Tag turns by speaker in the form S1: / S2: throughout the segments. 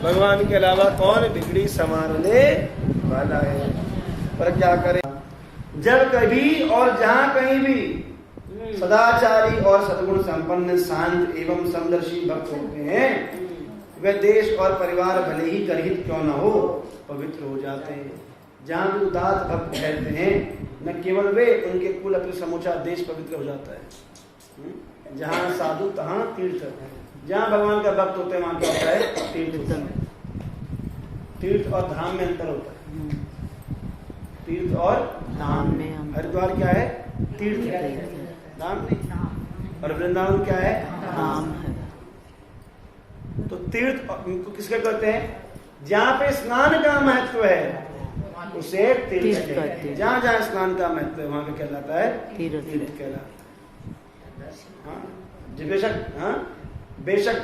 S1: भगवान के अलावा कौन बिगड़ी संवारने वाला है। पर क्या करें, जब कभी और जहां कहीं भी सदाचारी और सद्गुण संपन्न शांत एवं समदर्शी भक्त होते हैं, वे देश और परिवार भले ही गर्हित क्यों न हो पवित्र हो जाते हैं। जहां भी उदात भक्त रहते हैं, न केवल वे, उनके कुल अपने समूचा देश पवित्र हो जाता है। जहां साधु तहां तीर्थ, जहां भगवान का भक्त होते हैं वहां क्या होता है, तीर्थ। तीर्थ और धाम में अंतर होता है। तीर्थ और धाम में, हरिद्वार क्या है, तीर्थ है, धाम नहीं। और वृंदावन क्या है, धाम है। तो तीर्थ किसके कहते हैं, जहां पे स्नान का महत्व है उसे तीर्थ कहते हैं। जहां जहां स्नान का महत्व है वहां पे कहलाता है तीर्थ कहलाता है। बेशक, हाँ बेशक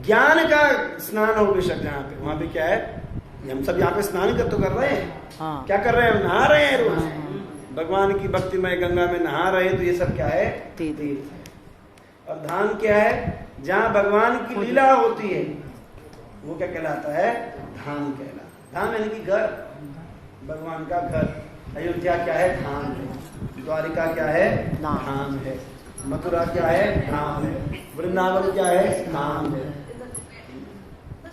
S1: ज्ञान का स्नान हो, बेशक जहाँ पे, वहां पे क्या है, हम सब यहाँ पे स्नान कर तो कर रहे हैं, हाँ। क्या कर रहे हैं, नहा रहे हैं रोज, हाँ। भगवान की भक्तिमय गंगा में नहा रहे हैं, तो ये सब क्या है, तीर्थ। और धाम क्या है, जहाँ भगवान की लीला होती है वो क्या कहलाता है, धाम कहलाता। धाम यानी कि घर, भगवान का घर। अयोध्या क्या है, धाम है। द्वारिका क्या है, धाम है। मथुरा क्या है, धाम है। वृंदावन क्या है, धाम है।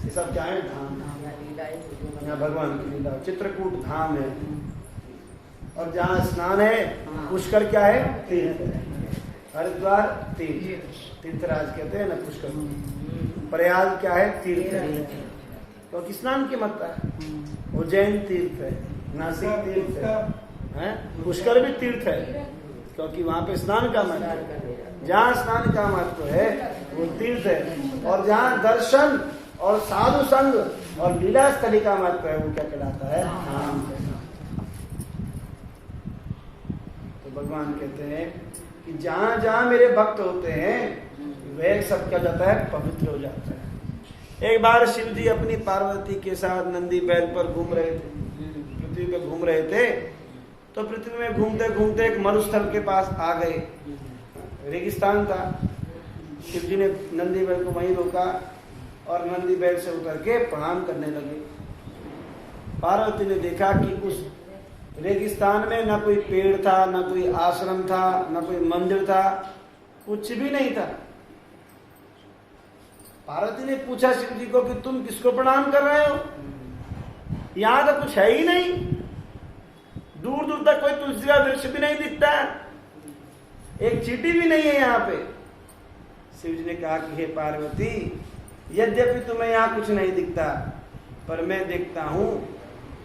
S1: ये सब क्या है, धाम। यहाँ भगवान की लीला। चित्रकूट धाम है। और जहाँ स्नान है पुष्कर क्या है, तीर्थ। हरिद्वार तीर्थ, तीर्थराज कहते हैं ना पुष्कर। प्रयाग क्या है, तीर्थ, क्योंकि स्नान की मात्रा है। उज्जैन तीर्थ है, नासिक तीर्थ है, पुष्कर भी तीर्थ है, क्योंकि वहां पे स्नान का महत्व है। जहाँ स्नान का महत्व है वो तीर्थ है। और जहाँ दर्शन और साधु संग और लीला स्थली का महत्व है वो क्या कहलाता है, धाम। तो भगवान कहते हैं कि जहाँ जहाँ मेरे भक्त होते हैं वह सब क्या जाता है, पवित्र हो जाता है। एक बार शिव जी अपनी पार्वती के साथ नंदी बैल पर घूम रहे थे, पृथ्वी पे घूम रहे थे। तो पृथ्वी में घूमते घूमते एक मरुस्थल के पास आ गए, रेगिस्तान था। शिव जी ने नंदी बैल को वहीं रोका और नंदी बैल से उतर के प्रणाम करने लगे। पार्वती ने देखा कि उस रेगिस्तान में न कोई पेड़ था, न कोई आश्रम था, न कोई मंदिर था, कुछ भी नहीं था। पार्वती ने पूछा शिव जी को कि तुम किसको प्रणाम कर रहे हो, यहाँ तो कुछ है ही नहीं, दूर दूर तक कोई तुलसी का वृक्ष भी नहीं दिखता, एक चींटी भी नहीं है यहाँ पे। शिव जी ने कहा कि हे पार्वती, यद्यपि तुम्हें यहाँ कुछ नहीं दिखता, पर मैं देखता हूँ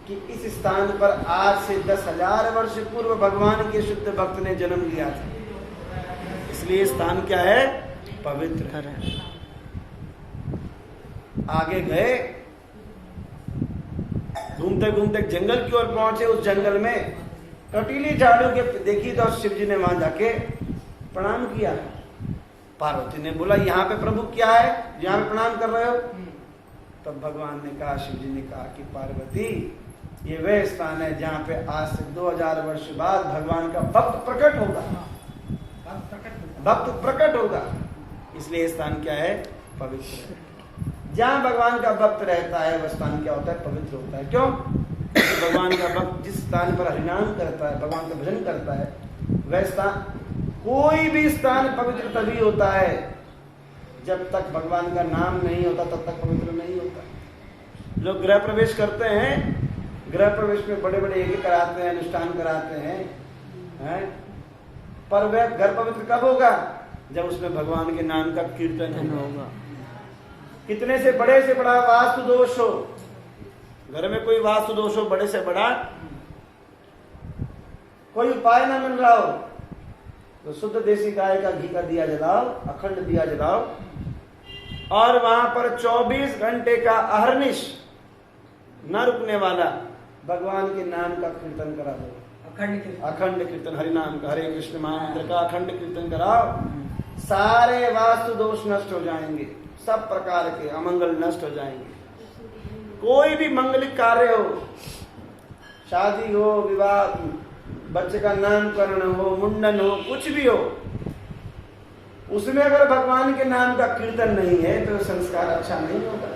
S1: कि इस स्थान पर आज से 10,000 वर्ष पूर्व भगवान के शुद्ध भक्त ने जन्म लिया था, इसलिए स्थान क्या है, पवित्र है। आगे गए, घूमते घूमते जंगल की ओर पहुंचे। उस जंगल में कटीली झाड़ियों के देखी तो शिव जी ने वहां जाके प्रणाम किया। पार्वती ने बोला यहाँ पे प्रभु क्या है, यहाँ पे प्रणाम कर रहे हो? तब भगवान ने कहा, शिव जी ने कहा कि पार्वती, ये वह स्थान है जहाँ पे आज से 2000 वर्ष बाद भगवान का भक्त प्रकट होगा, भक्त प्रकट होगा। इसलिए ये स्थान क्या है? पवित्र है। जहाँ भगवान का भक्त रहता है वह स्थान क्या होता है? पवित्र होता है। क्यों? भगवान का भक्त जिस स्थान पर हरिनाम करता है, भगवान का भजन करता है, वह स्थान, कोई भी स्थान पवित्र तभी होता है जब तक भगवान का नाम नहीं होता, तब तक पवित्र नहीं होता। लोग गृह प्रवेश करते हैं, गृह प्रवेश में बड़े बड़े यज्ञ कराते हैं, अनुष्ठान कराते हैं, पर वह घर पवित्र कब होगा? जब उसमें भगवान के नाम का कीर्तन होगा। कितने से बड़ा वास्तु दोष हो, घर में कोई वास्तु दोष हो, बड़े से बड़ा कोई उपाय ना मिल रहा हो, तो शुद्ध देसी गाय का घी का दिया जलाओ, अखंड दिया जलाओ, और वहां पर 24 घंटे का अहर्निश न रुकने वाला भगवान के नाम का कीर्तन करा दो। अखंड कीर्तन, हरि नाम का, हरे कृष्ण महामंत्र का अखंड कीर्तन कराओ, सारे वास्तु दोष नष्ट हो जाएंगे, सब प्रकार के अमंगल नष्ट हो जाएंगे। कोई भी मंगलिक कार्य हो, शादी हो, विवाह, बच्चे का नामकरण हो, मुंडन हो, कुछ भी हो, उसमें अगर भगवान के नाम का कीर्तन नहीं है तो संस्कार अच्छा नहीं होता।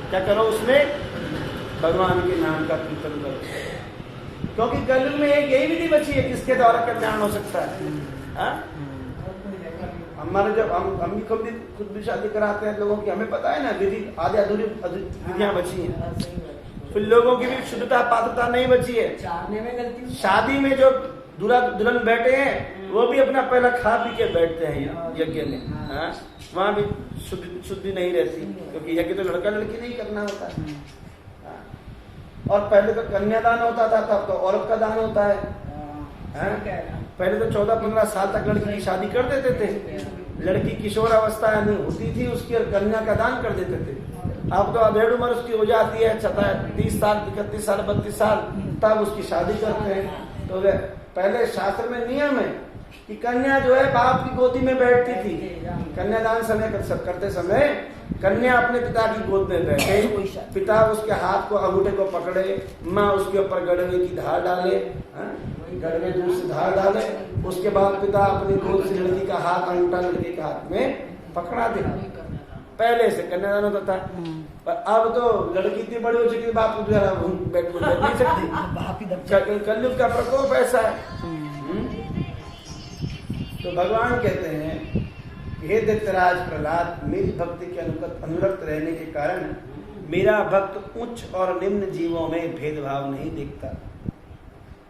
S1: क्या करो उसमें? भगवान के नाम का कीर्तन करो, क्योंकि कलयुग में एक यही विधि बची है किसके द्वारा कल्याण हो सकता है। हमारे जब हम भी खुद भी शादी कराते हैं लोगों की, हमें पता है ना विधि आधी अधूरी विधियां बची हैं, फिर लोगों की भी शुद्धता पात्रता नहीं बची है। शादी में जो दुल्हन बैठे हैं वो भी अपना पहला खा पी के बैठते हैं यज्ञ में, वहां भी शुद्धि नहीं रहती, क्योंकि यज्ञ तो लड़का लड़की नहीं करना होता है। और पहले तो कन्यादान होता था, तब तो औरत का दान होता है। पहले तो 14-15 साल तक लड़की की शादी कर देते थे, लड़की किशोर अवस्था नहीं होती थी उसकी, और कन्या का दान कर देते थे। अब तो अधेड़ उम्र उसकी हो जाती है, 30 साल, 31 साल, 32 साल, तब उसकी शादी करते हैं। तो पहले शास्त्र में नियम है कि कन्या जो है बाप की गोदी में बैठती थी। कन्यादान करते समय कन्या अपने पिता की गोद में बैठे, पिता उसके हाथ को, अंगूठे को पकड़े, माँ उसके ऊपर गड़वे की धार डाले, गड़वे दूध से धार डाले, उसके बाद पिता अपनी गोद से लड़की का हाथ, अंगूठा लड़की के हाथ में पकड़ा दे। पहले से कन्यादान होता था, पर अब तो लड़की इतनी बड़ी हो चुकी है, बाप बैठ नहीं सकती। कलयुग का प्रकोप ऐसा है। तो भगवान कहते हैं, हे दैत्यराज प्रहलाद, मेरी भक्ति के अनुरक्त रहने के कारण मेरा भक्त उच्च और निम्न जीवों में भेदभाव नहीं देखता,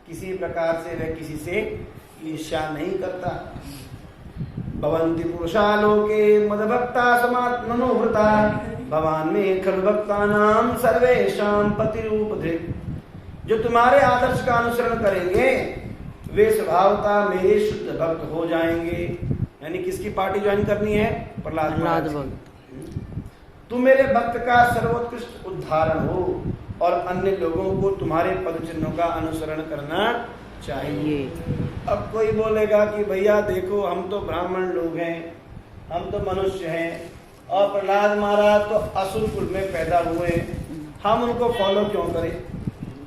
S1: किसी प्रकार से वह किसी से ईर्ष्या नहीं करता। भवन्ति पुरुषा लोके मद्भक्ता समात्मनोहृता, भवान में खलु भक्तानां सर्वेषां पतिरूपधृक्। जो तुम्हारे आदर्श का अनुसरण करेंगे वे स्वभावतः मेरे शुद्ध भक्त हो जाएंगे। यानी किसकी पार्टी ज्वाइन करनी है? प्रहलाद भक्त। तुम मेरे भक्त का सर्वोत्कृष्ट उदाहरण हो और अन्य लोगों को तुम्हारे पद चिन्हों का अनुसरण करना चाहिए। अब कोई बोलेगा कि भैया देखो हम तो ब्राह्मण लोग हैं, हम तो मनुष्य हैं, और प्रहलाद महाराज तो असुर कुल में पैदा हुए, हम उनको फॉलो क्यों करें?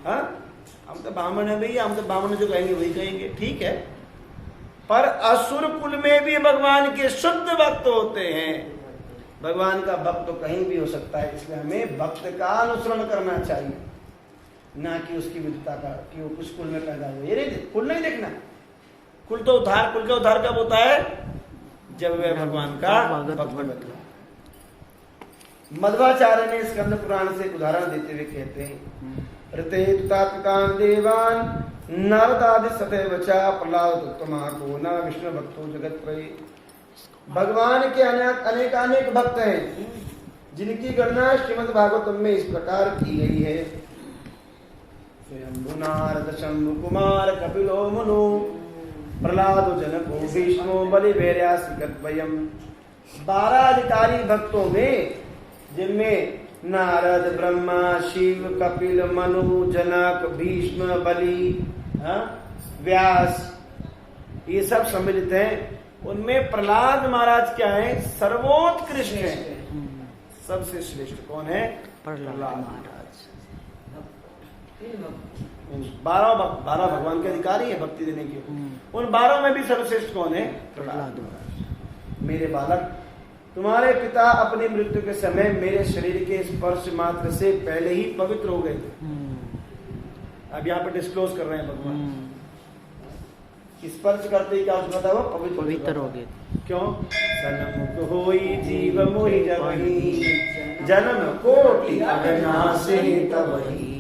S1: हाँ, हम तो ब्राह्मण है भैया, हम तो ब्राह्मण जो कहेंगे वही कहेंगे, ठीक है, पर असुर कुल में भी भगवान के शुद्ध भक्त होते हैं। भगवान का भक्त तो कहीं भी हो सकता है, इसलिए हमें भक्त का अनुसरण करना चाहिए, ना कि उसकी विद्वता का, कि वो कुछ कुल में पैदा हुए। ये नहीं, कुल नहीं देखना। कुल तो उद्धार, कुल का उद्धार कब होता है? जब वह भगवान का भक्त बने। मध्वाचार्य ने स्कंद पुराण से उदाहरण देते हुए कहते हैं, ऋते तात्विकान् देवान् नारदादि सतैव च प्रहलादोत्तमः को न विष्णु भक्तो जगत्त्रयी। भगवान के अनेक भक्त हैं जिनकी गणना श्रीमद् भागवतम में इस प्रकार की गई है। स्वयंभु नारद शंभु कुमार कपिलो मुनु प्रहलादो जनको भीष्मो बलिभैर्यासिकद्वयम्। 12 अधिकारी भक्तों में, जिनमें नारद, ब्रह्मा, शिव, कपिल, मनु, जनक, भीष्म, बलि, व्यास, ये सब सम्मिलित हैं। उनमें प्रहलाद महाराज क्या है? सर्वोत्कृष्ट है, सबसे श्रेष्ठ। कौन है?
S2: प्रहलाद महाराज।
S1: 12 भगवान के अधिकारी है भक्ति देने के। उन 12 में भी सर्वश्रेष्ठ कौन है?
S2: प्रहलाद महाराज।
S1: मेरे बालक, तुम्हारे पिता अपनी मृत्यु के समय मेरे शरीर के स्पर्श मात्र से पहले ही पवित्र हो गए थे। अब यहाँ पर डिस्क्लोज कर रहे हैं भगवान, स्पर्श करते ही क्या होता है? वो पवित्र हो गए। क्यों? सन्मुख होई जीव मोहि जबहि, जन्म कोटि अविनाशी तबहि।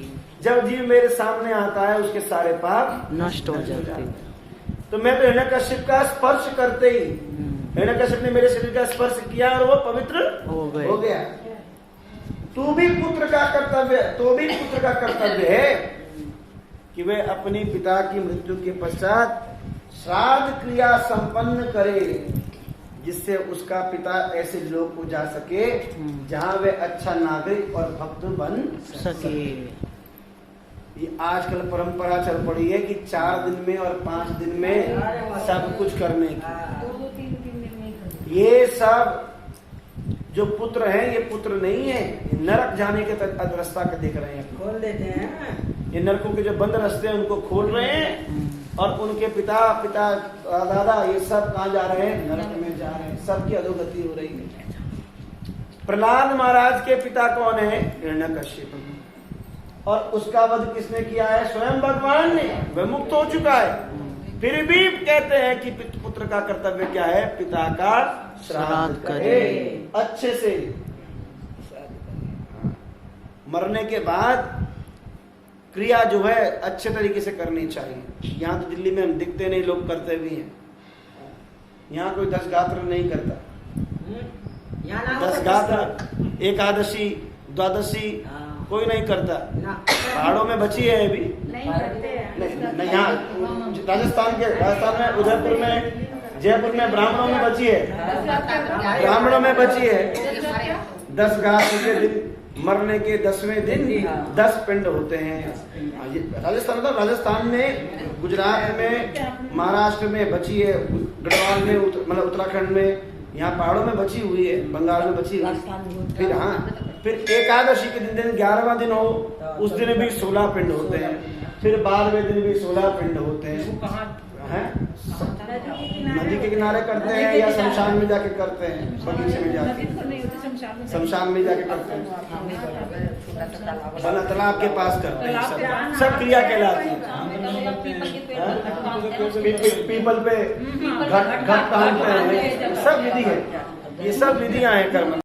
S1: जब जीव मेरे सामने आता है उसके सारे पाप
S2: नष्ट हो जाते।
S1: तो मैं तो हिरण्यकश्यप का स्पर्श करते ही, हिरण्यकश्यप ने मेरे शरीर का स्पर्श किया और वो पवित्र हो गया। तो भी पुत्र का कर्तव्य है कि वे अपने पिता की मृत्यु के पश्चात श्राद्ध क्रिया संपन्न करे, जिससे उसका पिता ऐसे लोग को जा सके जहां वे अच्छा नागरिक और भक्त बन सके। ये आजकल परंपरा चल पड़ी है कि 4 दिन में और 5 दिन में सब कुछ करने की। ये सब जो पुत्र हैं, ये पुत्र नहीं है, नरक जाने के रास्ता का देख रहे हैं, खोल देते हैं। ये नरकों के जो बंद रास्ते हैं उनको खोल रहे हैं, और उनके पिता दादा ये सब कहाँ जा रहे हैं? नरक में जा रहे हैं। सबकी अधोगति हो रही है। प्रहलाद महाराज के पिता कौन है? हिरण्यकश्यप। और उसका वध किसने किया है? स्वयं भगवान ने। वह मुक्त हो चुका है। फिर भी कहते हैं कि पुत्र का कर्तव्य क्या है? पिता का श्राद्ध करे अच्छे से। मरने के बाद क्रिया जो है अच्छे तरीके से करनी चाहिए। यहाँ तो दिल्ली में हम दिखते नहीं, लोग करते भी हैं। यहाँ कोई 10 गात्र नहीं करता। 10 गात्र, एकादशी, द्वादशी कोई नहीं करता। पहाड़ों में बची है अभी नहीं। यहाँ राजस्थान में, उदयपुर में, जयपुर में ब्राह्मणों में बची है। 10 गात्र के दिन, मरने के 10वें दिन 10 पिंड होते हैं। राजस्थान में, गुजरात में, महाराष्ट्र में बची है, गढ़वाल में, मतलब उत्तराखंड में, यहाँ पहाड़ों में बची हुई है, बंगाल में बची हुई है। फिर एकादशी के दिन 11वां दिन हो, उस दिन भी 16 पिंड होते हैं। फिर 12वें दिन भी 16 पिंड होते हैं। नदी के किनारे करते हैं या शमशान में जाके करते हैं? बगीचे में जाके, शमशान में जाके करते हैं, तालाब के पास करते हैं। सब क्रिया कहलाती है। पीपल पे घट तानते हैं, सब विधि है। ये सब विधियां हैं कर्म।